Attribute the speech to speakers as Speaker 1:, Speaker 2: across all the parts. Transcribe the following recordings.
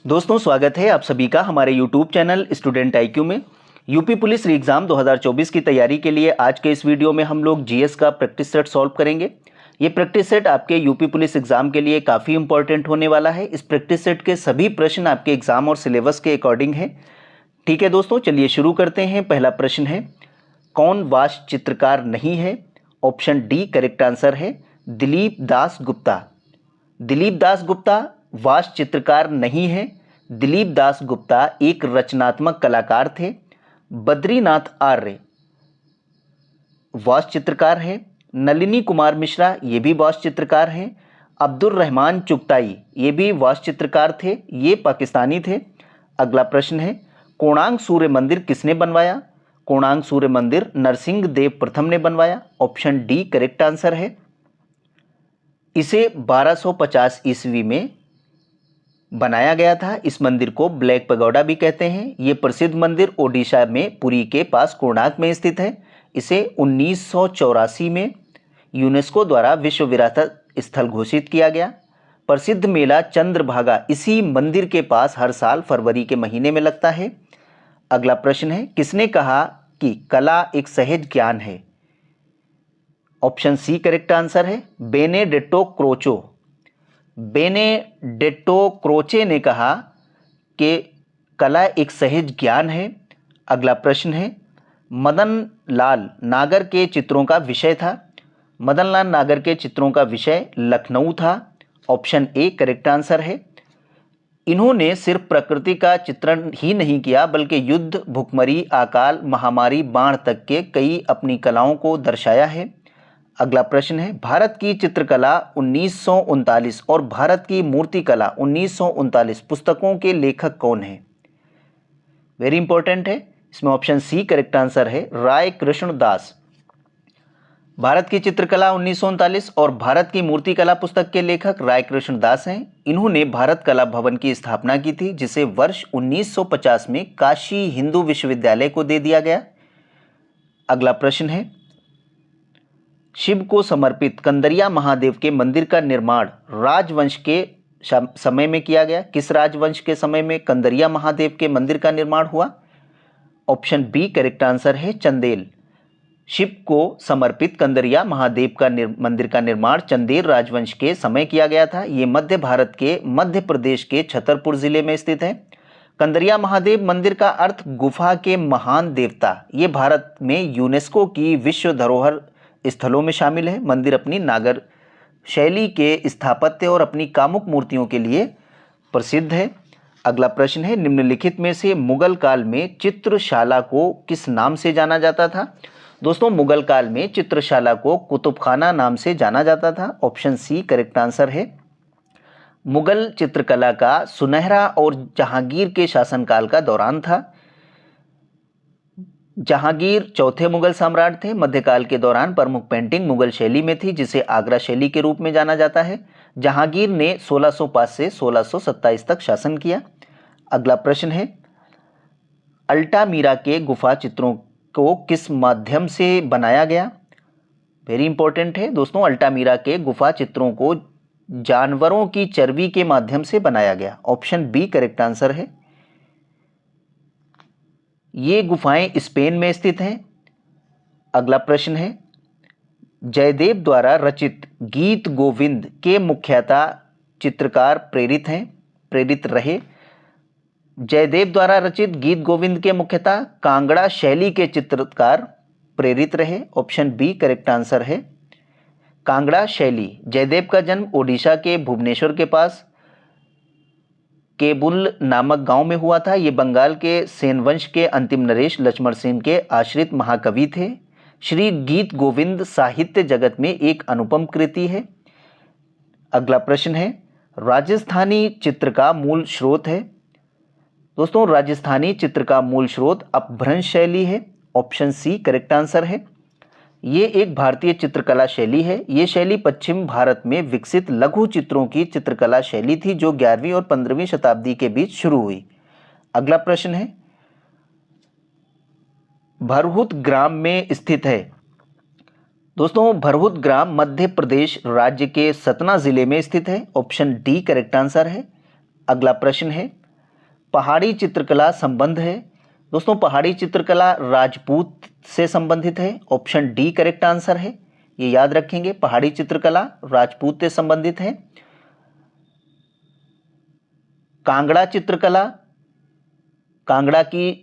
Speaker 1: दोस्तों, स्वागत है आप सभी का हमारे YouTube चैनल स्टूडेंट IQ में। यूपी पुलिस री एग्ज़ाम 2024 की तैयारी के लिए आज के इस वीडियो में हम लोग जीएस का प्रैक्टिस सेट सॉल्व करेंगे। ये प्रैक्टिस सेट आपके यूपी पुलिस एग्ज़ाम के लिए काफ़ी इंपॉर्टेंट होने वाला है। इस प्रैक्टिस सेट के सभी प्रश्न आपके एग्ज़ाम और सिलेबस के अकॉर्डिंग है। ठीक है दोस्तों, चलिए शुरू करते हैं। पहला प्रश्न है, कौन वास्तु चित्रकार नहीं है? ऑप्शन डी करेक्ट आंसर है दिलीप दास गुप्ता। दिलीप दास गुप्ता वास्तु चित्रकार नहीं है। दिलीप दास गुप्ता एक रचनात्मक कलाकार थे। बद्रीनाथ आर्य वास्तु चित्रकार है। नलिनी कुमार मिश्रा ये भी वास्तु चित्रकार हैं। अब्दुल रहमान चुगताई ये भी वास्तु चित्रकार थे, ये पाकिस्तानी थे। अगला प्रश्न है, कोणार्क सूर्य मंदिर किसने बनवाया? कोणार्क सूर्य मंदिर नरसिंह देव प्रथम ने बनवाया। ऑप्शन डी करेक्ट आंसर है। इसे 1250 ईस्वी में बनाया गया था। इस मंदिर को ब्लैक पगोडा भी कहते हैं। ये प्रसिद्ध मंदिर ओडिशा में पुरी के पास कोणार्क में स्थित है। इसे 1984 में यूनेस्को द्वारा विश्व विरासत स्थल घोषित किया गया। प्रसिद्ध मेला चंद्रभागा इसी मंदिर के पास हर साल फरवरी के महीने में लगता है। अगला प्रश्न है, किसने कहा कि कला एक सहज ज्ञान है? ऑप्शन सी करेक्ट आंसर है बेनेडेट्टो क्रोचो। बेनेडेट्टो क्रोचे ने कहा कि कला एक सहज ज्ञान है। अगला प्रश्न है, मदन लाल नागर के चित्रों का विषय था। मदन लाल नागर के चित्रों का विषय लखनऊ था। ऑप्शन ए करेक्ट आंसर है। इन्होंने सिर्फ प्रकृति का चित्रण ही नहीं किया बल्कि युद्ध, भुखमरी, अकाल, महामारी, बाढ़ तक के कई अपनी कलाओं को दर्शाया है। अगला प्रश्न है, भारत की चित्रकला 1939 और भारत की मूर्तिकला 1939 पुस्तकों के लेखक कौन हैं? वेरी इंपॉर्टेंट है। इसमें ऑप्शन सी करेक्ट आंसर है राय कृष्ण दास। भारत की चित्रकला 1939 और भारत की मूर्तिकला पुस्तक के लेखक राय कृष्ण दास हैं। इन्होंने भारत कला भवन की स्थापना की थी, जिसे वर्ष 1950 में काशी हिंदू विश्वविद्यालय को दे दिया गया। अगला प्रश्न है, शिव को समर्पित कंदरिया महादेव के मंदिर का निर्माण राजवंश के समय में किया गया। किस राजवंश के समय में कंदरिया महादेव के मंदिर का निर्माण हुआ? ऑप्शन बी करेक्ट आंसर है चंदेल। शिव को समर्पित कंदरिया महादेव का मंदिर का निर्माण चंदेल राजवंश के समय किया गया था। ये मध्य भारत के मध्य प्रदेश के छतरपुर जिले में स्थित है। कंदरिया महादेव मंदिर का अर्थ गुफा के महान देवता। ये भारत में यूनेस्को की विश्व धरोहर स्थलों में शामिल है। मंदिर अपनी नागर शैली के स्थापत्य और अपनी कामुक मूर्तियों के लिए प्रसिद्ध है। अगला प्रश्न है, निम्नलिखित में से मुगल काल में चित्रशाला को किस नाम से जाना जाता था? दोस्तों, मुगल काल में चित्रशाला को कुतुबखाना नाम से जाना जाता था। ऑप्शन सी करेक्ट आंसर है। मुगल चित्रकला का सुनहरा और जहांगीर के शासनकाल का दौरान था। जहांगीर चौथे मुगल सम्राट थे। मध्यकाल के दौरान प्रमुख पेंटिंग मुगल शैली में थी, जिसे आगरा शैली के रूप में जाना जाता है। जहांगीर ने 1605 से 1627 तक शासन किया। अगला प्रश्न है, अल्टामीरा के गुफा चित्रों को किस माध्यम से बनाया गया? वेरी इंपॉर्टेंट है दोस्तों, अल्टामीरा के गुफा चित्रों को जानवरों की चर्बी के माध्यम से बनाया गया। ऑप्शन बी करेक्ट आंसर है। ये गुफाएं स्पेन में स्थित हैं। अगला प्रश्न है, जयदेव द्वारा रचित गीत गोविंद के मुख्यतः चित्रकार प्रेरित रहे। जयदेव द्वारा रचित गीत गोविंद के मुख्यतः कांगड़ा शैली के चित्रकार प्रेरित रहे। ऑप्शन बी करेक्ट आंसर है। कांगड़ा शैली। जयदेव का जन्म ओडिशा के भुवनेश्वर के पास केबुल नामक गांव में हुआ था। ये बंगाल के सेन वंश के अंतिम नरेश लक्ष्मण सेन के आश्रित महाकवि थे। श्री गीत गोविंद साहित्य जगत में एक अनुपम कृति है। अगला प्रश्न है, राजस्थानी चित्र का मूल स्रोत है। दोस्तों, राजस्थानी चित्र का मूल स्रोत अपभ्रंश शैली है। ऑप्शन सी करेक्ट आंसर है। ये एक भारतीय चित्रकला शैली है। ये शैली पश्चिम भारत में विकसित लघु चित्रों की चित्रकला शैली थी, जो 11वीं और 15वीं शताब्दी के बीच शुरू हुई। अगला प्रश्न है, भरहुत ग्राम में स्थित है। दोस्तों, भरहुत ग्राम मध्य प्रदेश राज्य के सतना जिले में स्थित है। ऑप्शन डी करेक्ट आंसर है। अगला प्रश्न है, पहाड़ी चित्रकला संबंध है। दोस्तों पहाड़ी चित्रकला राजपूत से संबंधित है। ऑप्शन डी करेक्ट आंसर है, ये याद रखेंगे, पहाड़ी चित्रकला राजपूत से संबंधित है। कांगड़ा चित्रकला, कांगड़ा की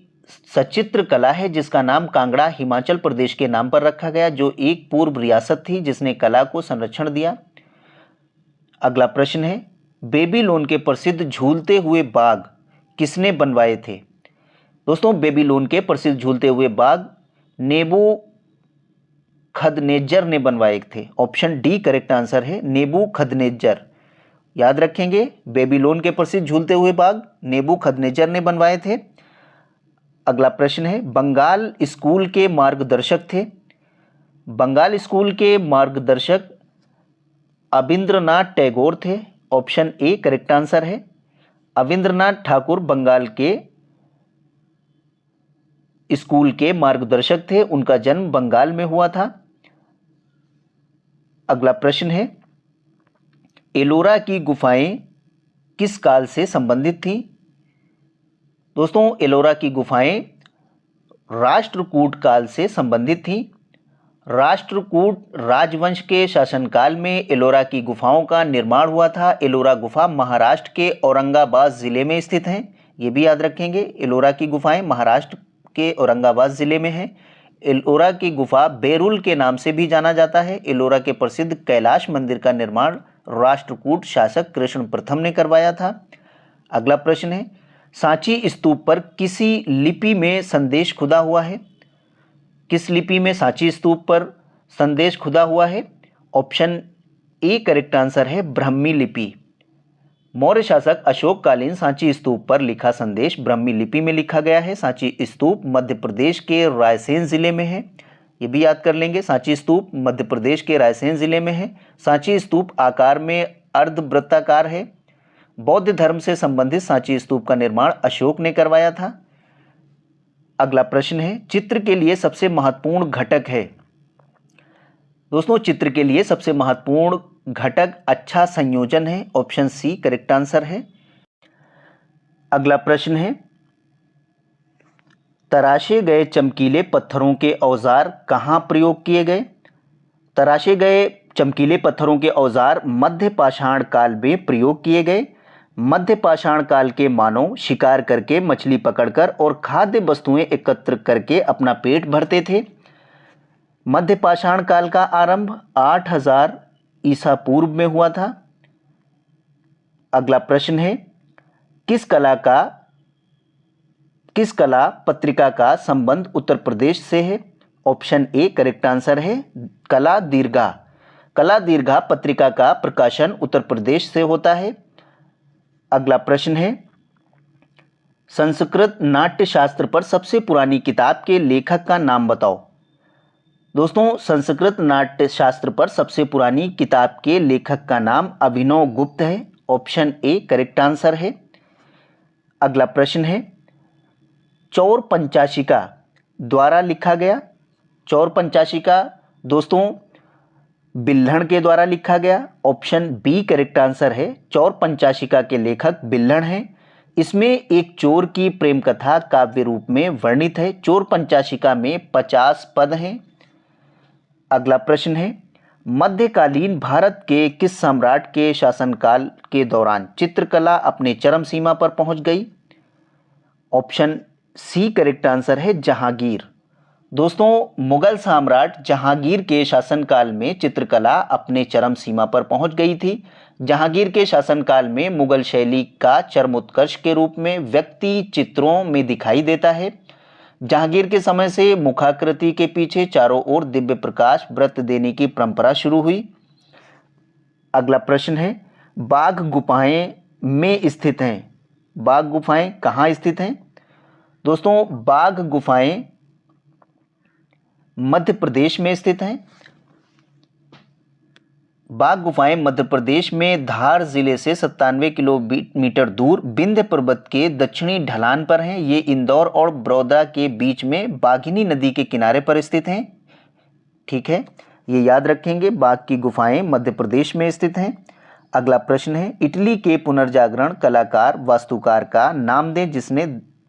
Speaker 1: सचित्र कला है जिसका नाम कांगड़ा हिमाचल प्रदेश के नाम पर रखा गया, जो एक पूर्व रियासत थी जिसने कला को संरक्षण दिया। अगला प्रश्न है, बेबीलोन के प्रसिद्ध झूलते हुए बाग किसने बनवाए थे? दोस्तों बेबीलोन के प्रसिद्ध झूलते हुए बाग नेबूखदनेस्सर ने बनवाए थे। ऑप्शन डी करेक्ट आंसर है, नेबूखदनेस्सर। याद रखेंगे, बेबीलोन के प्रसिद्ध झूलते हुए बाग नेबूखदनेस्सर ने बनवाए थे। अगला प्रश्न है, बंगाल स्कूल के मार्गदर्शक थे। बंगाल स्कूल के मार्गदर्शक अविंद्रनाथ टैगोर थे। ऑप्शन ए करेक्ट आंसर है, अविंद्रनाथ ठाकुर बंगाल के स्कूल के मार्गदर्शक थे। उनका जन्म बंगाल में हुआ था। अगला प्रश्न है, एलोरा की गुफाएं किस काल से संबंधित थी? दोस्तों एलोरा की गुफाएं राष्ट्रकूट काल से संबंधित थी। राष्ट्रकूट राजवंश के शासनकाल में एलोरा की गुफाओं का निर्माण हुआ था। एलोरा गुफा महाराष्ट्र के औरंगाबाद जिले में स्थित हैं, ये भी याद रखेंगे। एलोरा की गुफाएं महाराष्ट्र के औरंगाबाद जिले में हैं। एलोरा की गुफा बेरुल के नाम से भी जाना जाता है। एलोरा के प्रसिद्ध कैलाश मंदिर का निर्माण राष्ट्रकूट शासक कृष्ण प्रथम ने करवाया था। अगला प्रश्न है, सांची स्तूप पर किसी लिपि में संदेश खुदा हुआ है? किस लिपि में सांची स्तूप पर संदेश खुदा हुआ है? ऑप्शन ए करेक्ट आंसर है, ब्राह्मी लिपि। मौर्य शासक अशोककालीन सांची स्तूप पर लिखा संदेश ब्राह्मी लिपि में लिखा गया है। सांची स्तूप मध्य प्रदेश के रायसेन जिले में है, ये भी याद कर लेंगे। सांची स्तूप मध्य प्रदेश के रायसेन जिले में है। सांची स्तूप आकार में अर्धवृत्ताकार है। बौद्ध धर्म से संबंधित सांची स्तूप का निर्माण अशोक ने करवाया था। अगला प्रश्न है, चित्र के लिए सबसे महत्वपूर्ण घटक है? दोस्तों चित्र के लिए सबसे महत्वपूर्ण घटक अच्छा संयोजन है। ऑप्शन सी करेक्ट आंसर है। अगला प्रश्न है, तराशे गए चमकीले पत्थरों के औजार कहाँ प्रयोग किए गए? तराशे गए चमकीले पत्थरों के औजार मध्य पाषाण काल में प्रयोग किए गए। मध्य पाषाण काल के मानव शिकार करके, मछली पकड़कर और खाद्य वस्तुएं एकत्र करके अपना पेट भरते थे। मध्य पाषाण काल का आरंभ 8000 ईसा पूर्व में हुआ था। अगला प्रश्न है, किस कला पत्रिका का संबंध उत्तर प्रदेश से है? ऑप्शन ए करेक्ट आंसर है, कला दीर्घा। कला दीर्घा पत्रिका का प्रकाशन उत्तर प्रदेश से होता है। अगला प्रश्न है, संस्कृत नाट्य शास्त्र पर सबसे पुरानी किताब के लेखक का नाम बताओ। दोस्तों संस्कृत नाट्य शास्त्र पर सबसे पुरानी किताब के लेखक का नाम अभिनव गुप्त है। ऑप्शन ए करेक्ट आंसर है। अगला प्रश्न है, चौर पंचाशिका द्वारा लिखा गया। चौर पंचाशिका दोस्तों बिल्हण के द्वारा लिखा गया। ऑप्शन बी करेक्ट आंसर है। चौर पंचाशिका के लेखक बिल्हण हैं। इसमें एक चोर की प्रेम कथा काव्य रूप में वर्णित है। चोर पंचाशिका में 50 पद हैं। अगला प्रश्न है, मध्यकालीन भारत के किस सम्राट के शासनकाल के दौरान चित्रकला अपने चरम सीमा पर पहुंच गई? ऑप्शन सी करेक्ट आंसर है, जहांगीर। दोस्तों मुगल सम्राट जहांगीर के शासनकाल में चित्रकला अपने चरम सीमा पर पहुंच गई थी। जहांगीर के शासनकाल में मुगल शैली का चरमोत्कर्ष के रूप में व्यक्ति चित्रों में दिखाई देता है। जहांगीर के समय से मुखाकृति के पीछे चारों ओर दिव्य प्रकाश वृत्त देने की परंपरा शुरू हुई। अगला प्रश्न है, बाघ गुफाएं में स्थित हैं। बाघ गुफाएं कहाँ स्थित हैं? दोस्तों बाघ गुफाएं मध्य प्रदेश में स्थित हैं। बाघ गुफाएं मध्य प्रदेश में धार जिले से 97 किलोमीटर दूर विंध्य पर्वत के दक्षिणी ढलान पर हैं। ये इंदौर और बड़ौदा के बीच में बाघिनी नदी के किनारे पर स्थित हैं। ठीक है, ये याद रखेंगे, बाघ की गुफाएं मध्य प्रदेश में स्थित हैं। अगला प्रश्न है, इटली के पुनर्जागरण कलाकार वास्तुकार का नाम दें जिसने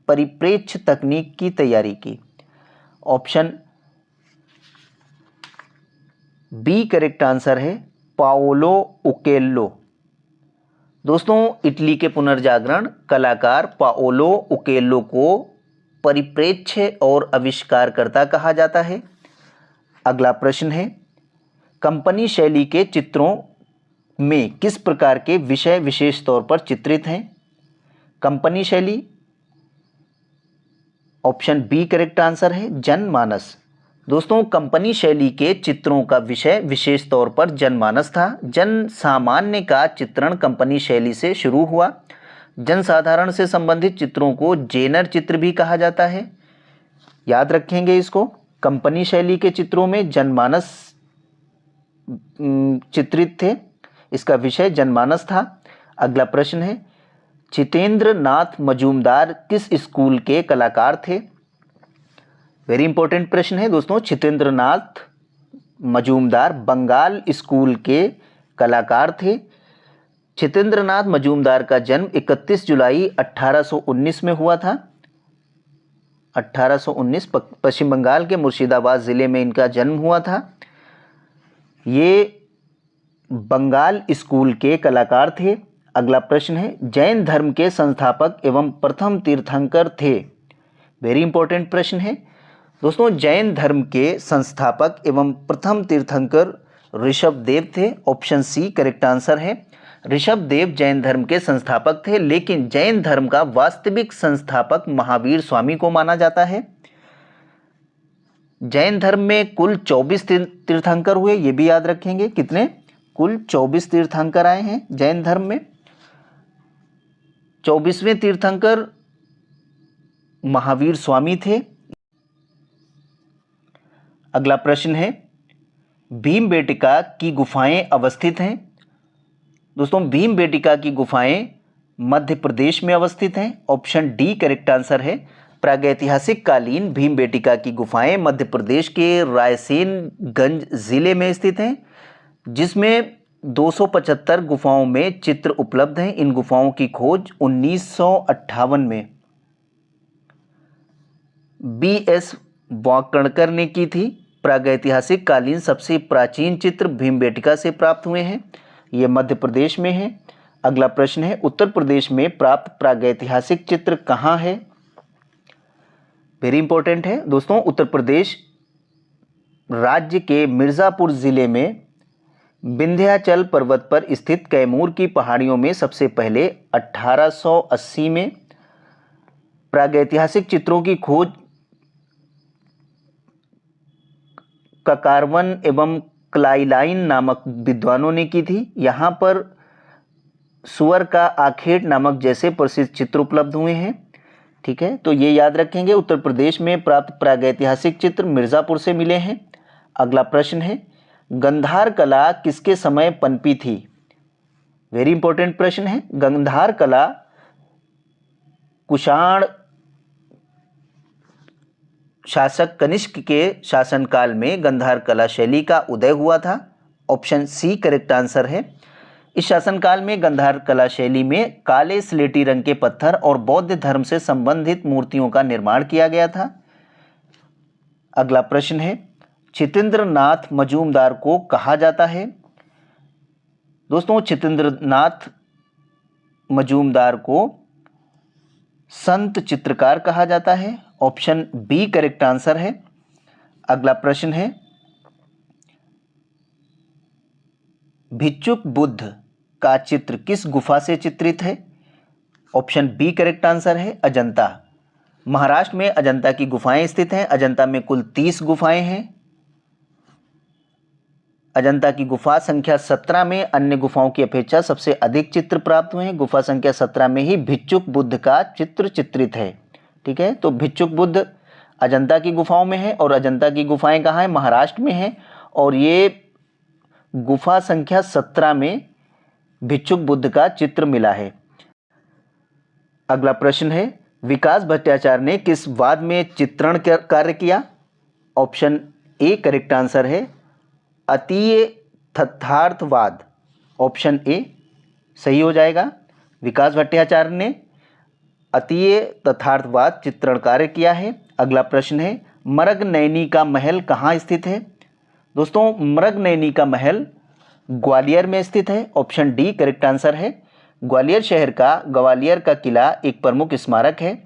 Speaker 1: परिप्रेक्ष्य तकनीक की तैयारी की। ऑप्शन बी करेक्ट आंसर है पाओलो उकेल्लो। दोस्तों, इटली के पुनर्जागरण कलाकार पाओलो उकेल्लो को परिप्रेक्ष्य और आविष्कारकर्ता कहा जाता है। अगला प्रश्न है, कंपनी शैली के चित्रों में किस प्रकार के विषय विशेष तौर पर चित्रित हैं? कंपनी शैली। ऑप्शन बी करेक्ट आंसर है जनमानस। दोस्तों, कंपनी शैली के चित्रों का विषय विशेष तौर पर जनमानस था। जन सामान्य का चित्रण कंपनी शैली से शुरू हुआ। जनसाधारण से संबंधित चित्रों को जेनर चित्र भी कहा जाता है। याद रखेंगे इसको। कंपनी शैली के चित्रों में जनमानस चित्रित थे, इसका विषय जनमानस था। अगला प्रश्न है, चितेंद्र नाथ मजूमदार किस स्कूल के कलाकार थे? वेरी इंपॉर्टेंट प्रश्न है दोस्तों। चितेंद्र नाथ मजूमदार बंगाल स्कूल के कलाकार थे। चितेंद्र नाथ मजूमदार का जन्म 31 जुलाई 1819 में हुआ था। 1819 पश्चिम बंगाल के मुर्शिदाबाद ज़िले में इनका जन्म हुआ था। ये बंगाल स्कूल के कलाकार थे। अगला प्रश्न है, जैन धर्म के संस्थापक एवं प्रथम तीर्थंकर थे। वेरी इंपॉर्टेंट प्रश्न है दोस्तों। जैन धर्म के संस्थापक एवं प्रथम तीर्थंकर ऋषभदेव थे। ऑप्शन सी करेक्ट आंसर है। ऋषभदेव जैन धर्म के संस्थापक थे, लेकिन जैन धर्म का वास्तविक संस्थापक महावीर स्वामी को माना जाता है। जैन धर्म में कुल 24 तीर्थंकर हुए, ये भी याद रखेंगे। कितने? कुल 24 तीर्थंकर आए हैं जैन धर्म में। 24वें तीर्थंकर महावीर स्वामी थे। अगला प्रश्न है, भीमबेटका की गुफाएं अवस्थित हैं। दोस्तों, भीमबेटका की गुफाएं मध्य प्रदेश में अवस्थित हैं। ऑप्शन डी करेक्ट आंसर है। प्रागैतिहासिक कालीन भीमबेटका की गुफाएं मध्य प्रदेश के रायसेनगंज जिले में स्थित हैं, जिसमें 275 गुफाओं में चित्र उपलब्ध हैं। इन गुफाओं की खोज 1958 में B.S. वाकणकर ने की थी। प्रागैतिहासिक कालीन सबसे प्राचीन चित्र भीमबेटका से प्राप्त हुए हैं। ये मध्य प्रदेश में है। अगला प्रश्न है, उत्तर प्रदेश में प्राप्त प्रागैतिहासिक चित्र कहाँ है? वेरी इंपॉर्टेंट है दोस्तों। उत्तर प्रदेश राज्य के मिर्ज़ापुर ज़िले में विंध्याचल पर्वत पर स्थित कैमूर की पहाड़ियों में सबसे पहले 1880 में प्रागैतिहासिक चित्रों की खोज ककारवन एवं क्लाइलाइन नामक विद्वानों ने की थी। यहाँ पर सुअर का आखेट नामक जैसे प्रसिद्ध चित्र उपलब्ध हुए हैं। ठीक है, तो ये याद रखेंगे। उत्तर प्रदेश में प्राप्त प्रागैतिहासिक चित्र मिर्ज़ापुर से मिले हैं। अगला प्रश्न है, गंधार कला किसके समय पनपी थी? वेरी इंपॉर्टेंट प्रश्न है। गंधार कला कुषाण शासक कनिष्क के शासनकाल में गंधार कला शैली का उदय हुआ था। ऑप्शन सी करेक्ट आंसर है। इस शासनकाल में गंधार कला शैली में काले स्लेटी रंग के पत्थर और बौद्ध धर्म से संबंधित मूर्तियों का निर्माण किया गया था। अगला प्रश्न है, चितेंद्र नाथ मजूमदार को कहा जाता है? दोस्तों, चितेंद्र नाथ मजूमदार को संत चित्रकार कहा जाता है। ऑप्शन बी करेक्ट आंसर है। अगला प्रश्न है, भिक्षुक बुद्ध का चित्र किस गुफा से चित्रित है? ऑप्शन बी करेक्ट आंसर है, अजंता। महाराष्ट्र में अजंता की गुफाएं स्थित हैं। अजंता में कुल 30 गुफाएं हैं। अजंता की गुफा संख्या 17 में अन्य गुफाओं की अपेक्षा सबसे अधिक चित्र प्राप्त हुए हैं। गुफा संख्या 17 में ही भिक्षुक बुद्ध का चित्र चित्रित है। ठीक है, तो भिक्षुक बुद्ध अजंता की गुफाओं में है, और अजंता की गुफाएं कहाँ हैं? महाराष्ट्र में है, और ये गुफा संख्या 17 में भिक्षुक बुद्ध का चित्र मिला है। अगला प्रश्न है, विकास भट्टाचार्य ने किस वाद में चित्रण कार्य किया? ऑप्शन ए करेक्ट आंसर है, अतीय तथ्यार्थवाद। Option A. सही हो जाएगा। विकास भट्टाचार्य ने अतीय तथार्थवाद चित्रण कार्य किया है। अगला प्रश्न है, मृगनयनी का महल कहाँ स्थित है? दोस्तों, मृगनयनी का महल ग्वालियर में स्थित है। ऑप्शन डी करेक्ट आंसर है। ग्वालियर शहर का ग्वालियर का किला एक प्रमुख स्मारक है।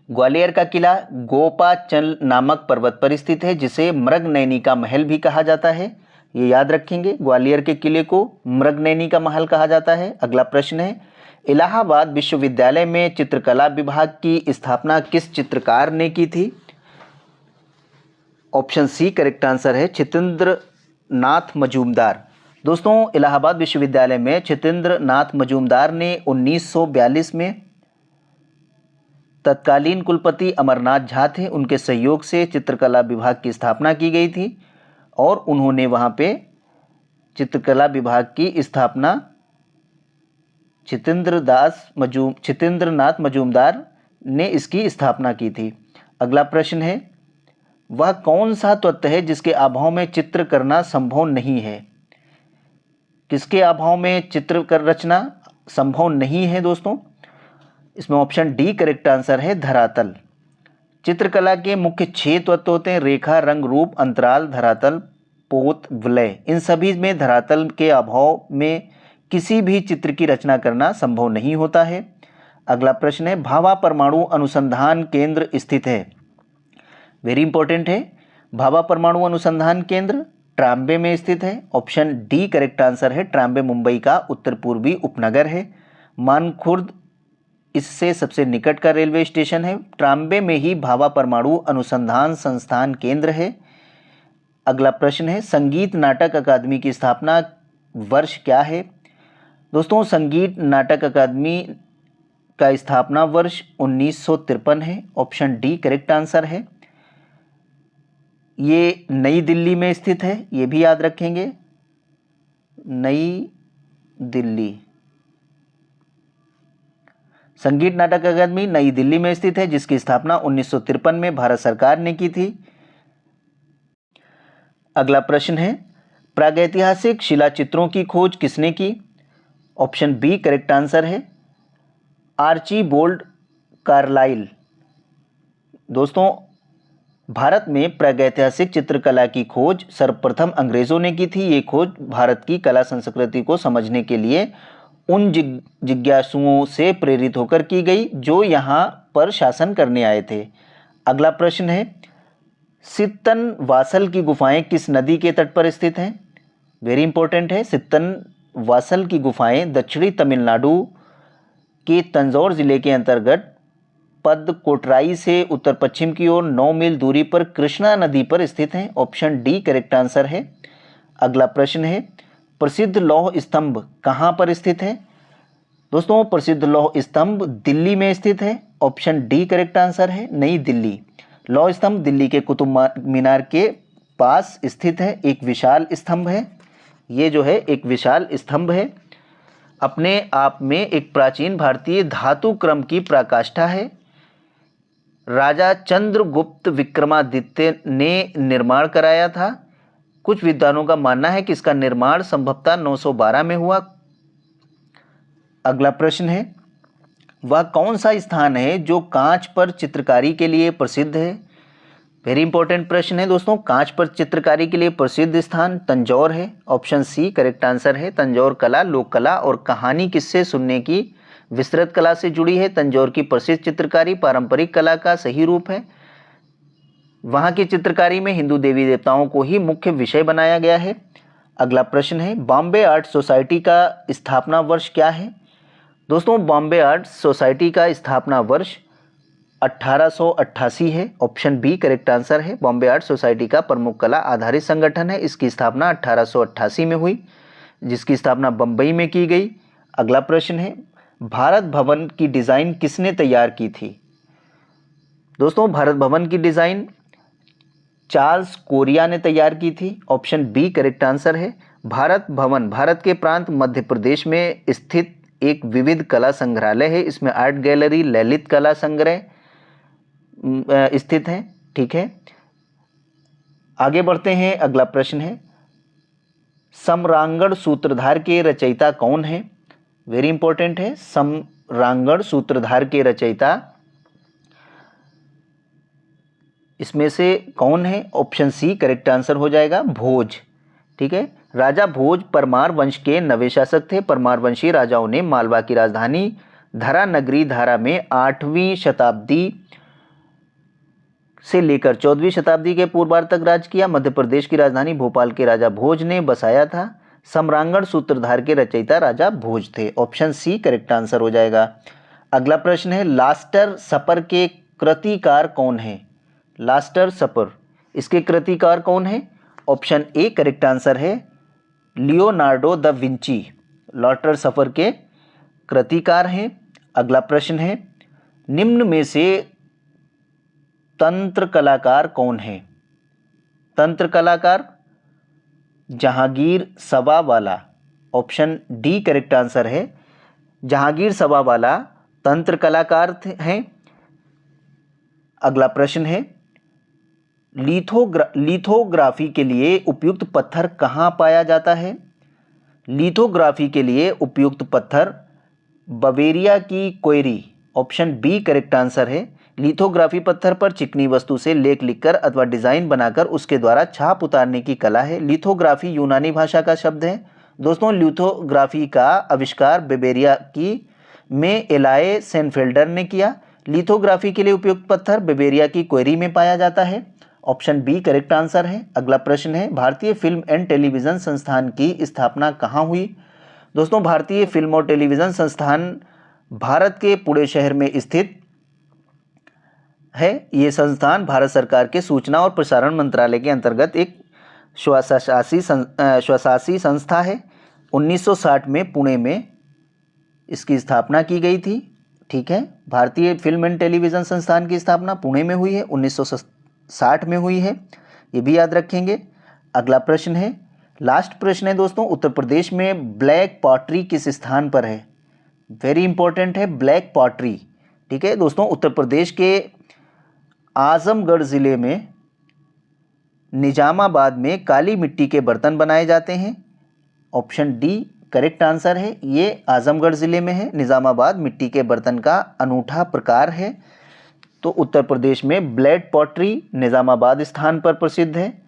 Speaker 1: ग्वालियर का किला गोपाचल नामक पर्वत पर स्थित है, जिसे मृगनयनी का महल भी कहा जाता है। ये याद रखेंगे, ग्वालियर के किले को मृगनयनी का महल कहा जाता है। अगला प्रश्न है, इलाहाबाद विश्वविद्यालय में चित्रकला विभाग की स्थापना किस चित्रकार ने की थी? ऑप्शन सी करेक्ट आंसर है, चित्रेंद्र नाथ मजूमदार। दोस्तों, इलाहाबाद विश्वविद्यालय में चित्रेंद्र नाथ मजूमदार ने 1942 में तत्कालीन कुलपति अमरनाथ झा थे, उनके सहयोग से चित्रकला विभाग की स्थापना की गई थी और उन्होंने वहाँ पे चित्रकला विभाग की स्थापना चित्रेंद्रनाथ मजूमदार ने इसकी स्थापना की थी। अगला प्रश्न है, वह कौन सा तत्व है जिसके अभाव में चित्र करना संभव नहीं है? किसके अभाव में चित्र कर रचना संभव नहीं है दोस्तों? इसमें ऑप्शन डी करेक्ट आंसर है, धरातल। चित्रकला के मुख्य 6 तत्व होते हैं, रेखा, रंग, रूप, अंतराल, धरातल, पोत, विलय। इन सभी में धरातल के अभाव में किसी भी चित्र की रचना करना संभव नहीं होता है। अगला प्रश्न है, भाभा परमाणु अनुसंधान केंद्र स्थित है? वेरी इंपॉर्टेंट है। भाभा परमाणु अनुसंधान केंद्र ट्राम्बे में स्थित है। ऑप्शन डी करेक्ट आंसर है, ट्राम्बे मुंबई का उत्तर पूर्वी उपनगर है। मानखुर्द इससे सबसे निकट का रेलवे स्टेशन है। ट्राम्बे में ही भाभा परमाणु अनुसंधान संस्थान केंद्र है। अगला प्रश्न है, संगीत नाटक अकादमी की स्थापना वर्ष क्या है? दोस्तों, संगीत नाटक अकादमी का स्थापना वर्ष 1953 है। ऑप्शन डी करेक्ट आंसर है। ये नई दिल्ली में स्थित है, ये भी याद रखेंगे, नई दिल्ली। संगीत नाटक अकादमी नई दिल्ली में स्थित है, जिसकी स्थापना 1953 में भारत सरकार ने की थी। अगला प्रश्न है, प्रागैतिहासिक शिलाचित्रों की खोज किसने की? ऑप्शन बी करेक्ट आंसर है, आर्चीबोल्ड कार्लाइल। दोस्तों, भारत में प्रागैतिहासिक चित्रकला की खोज सर्वप्रथम अंग्रेजों ने की थी। ये खोज भारत की कला संस्कृति को समझने के लिए उन जिज्ञासुओं से प्रेरित होकर की गई जो यहाँ पर शासन करने आए थे। अगला प्रश्न है, सित्तन वासल की गुफाएं किस नदी के तट पर स्थित हैं? वेरी इंपॉर्टेंट है। सित्तन वासल की गुफाएं दक्षिणी तमिलनाडु के तंजौर जिले के अंतर्गत पदकोटराई से उत्तर पश्चिम की ओर 9 मील दूरी पर कृष्णा नदी पर स्थित हैं। ऑप्शन डी करेक्ट आंसर है। अगला प्रश्न है, प्रसिद्ध लौह स्तंभ कहाँ पर स्थित है? दोस्तों, प्रसिद्ध लौह स्तंभ दिल्ली में स्थित है। ऑप्शन डी करेक्ट आंसर है, नई दिल्ली। लौह स्तंभ दिल्ली के कुतुब मीनार के पास स्थित है, एक विशाल स्तंभ है। ये जो है एक विशाल स्तंभ है, अपने आप में एक प्राचीन भारतीय धातु क्रम की पराकाष्ठा है। राजा चंद्रगुप्त विक्रमादित्य ने निर्माण कराया था। कुछ विद्वानों का मानना है कि इसका निर्माण संभवतः 912 में हुआ। अगला प्रश्न है, वह कौन सा स्थान है जो कांच पर चित्रकारी के लिए प्रसिद्ध है? वेरी इंपॉर्टेंट प्रश्न है दोस्तों। कांच पर चित्रकारी के लिए प्रसिद्ध स्थान तंजौर है। ऑप्शन सी करेक्ट आंसर है। तंजौर कला, लोक कला और कहानी किस्से सुनने की विस्तृत कला से जुड़ी है। तंजौर की प्रसिद्ध चित्रकारी पारंपरिक कला का सही रूप है। वहाँ की चित्रकारी में हिंदू देवी देवताओं को ही मुख्य विषय बनाया गया है। अगला प्रश्न है, बॉम्बे आर्ट सोसाइटी का स्थापना वर्ष क्या है? दोस्तों, बॉम्बे आर्ट सोसाइटी का स्थापना वर्ष 1888 है। ऑप्शन बी करेक्ट आंसर है। बॉम्बे आर्ट सोसाइटी का प्रमुख कला आधारित संगठन है। इसकी स्थापना 1888 में हुई, जिसकी स्थापना बम्बई में की गई। अगला प्रश्न है, भारत भवन की डिज़ाइन किसने तैयार की थी? दोस्तों, भारत भवन की डिज़ाइन चार्ल्स कोरिया ने तैयार की थी। ऑप्शन बी करेक्ट आंसर है। भारत भवन भारत के प्रांत मध्य प्रदेश में स्थित एक विविध कला संग्रहालय है। इसमें आर्ट गैलरी, ललित कला संग्रह स्थित है। ठीक है, आगे बढ़ते हैं। अगला प्रश्न है, सम्रांगण सूत्रधार के रचयिता कौन है? वेरी इंपॉर्टेंट है। सम्रांगण सूत्रधार के रचयिता इसमें से कौन है? ऑप्शन सी करेक्ट आंसर हो जाएगा, भोज। ठीक है, राजा भोज परमार वंश के नवे शासक थे। परमार वंशी राजाओं ने मालवा की राजधानी धरा नगरी धारा में 8वीं शताब्दी से लेकर 14वीं शताब्दी के पूर्वार्ध तक राज किया। मध्य प्रदेश की राजधानी भोपाल के राजा भोज ने बसाया था। सम्रांगण सूत्रधार के रचयिता राजा भोज थे। ऑप्शन सी करेक्ट आंसर हो जाएगा। अगला प्रश्न है, लास्टर सपर के कृतिकार कौन है? लास्टर सपर, इसके कृतिकार कौन है? ऑप्शन ए करेक्ट आंसर है, लियोनार्डो द विंची लास्टर सफर के कृतिकार हैं। अगला प्रश्न है, निम्न में से तंत्र कलाकार कौन है? तंत्र कलाकार Jehangir Sabavala. Option D correct answer है, जहांगीर सबावाला तंत्र कलाकार हैं। अगला प्रश्न है, लिथोग्राफी के लिए उपयुक्त पत्थर कहाँ पाया जाता है? लिथोग्राफी के लिए उपयुक्त पत्थर बवेरिया की quarry. Option B correct answer है। लिथोग्राफी पत्थर पर चिकनी वस्तु से लेख लिखकर अथवा डिजाइन बनाकर उसके द्वारा छाप उतारने की कला है। लिथोग्राफी यूनानी भाषा का शब्द है। दोस्तों, लिथोग्राफी का आविष्कार बवेरिया की में एलाए सेनफेल्डर ने किया। लिथोग्राफी के लिए उपयुक्त पत्थर बवेरिया की क्वेरी में पाया जाता है। ऑप्शन बी करेक्ट आंसर है। अगला प्रश्न है, भारतीय फिल्म एंड टेलीविजन संस्थान की स्थापना कहाँ हुई? दोस्तों, भारतीय फिल्म और टेलीविजन संस्थान भारत के पुणे शहर में स्थित है। ये संस्थान भारत सरकार के सूचना और प्रसारण मंत्रालय के अंतर्गत एक स्वशासी संस्था है। 1960 में पुणे में इसकी स्थापना की गई थी। ठीक है, भारतीय फिल्म एंड टेलीविजन संस्थान की स्थापना पुणे में हुई है, 1960 में हुई है, ये भी याद रखेंगे। अगला प्रश्न है, लास्ट प्रश्न है दोस्तों, उत्तर प्रदेश में ब्लैक पॉटरी किस स्थान पर है? वेरी इंपॉर्टेंट है ब्लैक पॉटरी। ठीक है दोस्तों, उत्तर प्रदेश के आजमगढ़ ज़िले में निजामाबाद में काली मिट्टी के बर्तन बनाए जाते हैं। ऑप्शन डी करेक्ट आंसर है, ये आजमगढ़ ज़िले में है। निजामाबाद मिट्टी के बर्तन का अनूठा प्रकार है। तो उत्तर प्रदेश में ब्लैक पॉटरी निजामाबाद स्थान पर प्रसिद्ध है।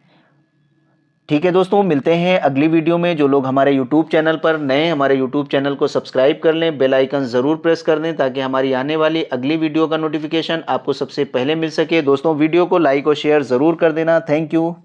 Speaker 1: ठीक है दोस्तों, मिलते हैं अगली वीडियो में। जो लोग हमारे यूट्यूब चैनल पर नए, हमारे यूट्यूब चैनल को सब्सक्राइब कर लें, बेल आइकन ज़रूर प्रेस कर दें ताकि हमारी आने वाली अगली वीडियो का नोटिफिकेशन आपको सबसे पहले मिल सके। दोस्तों, वीडियो को लाइक और शेयर ज़रूर कर देना। Thank you.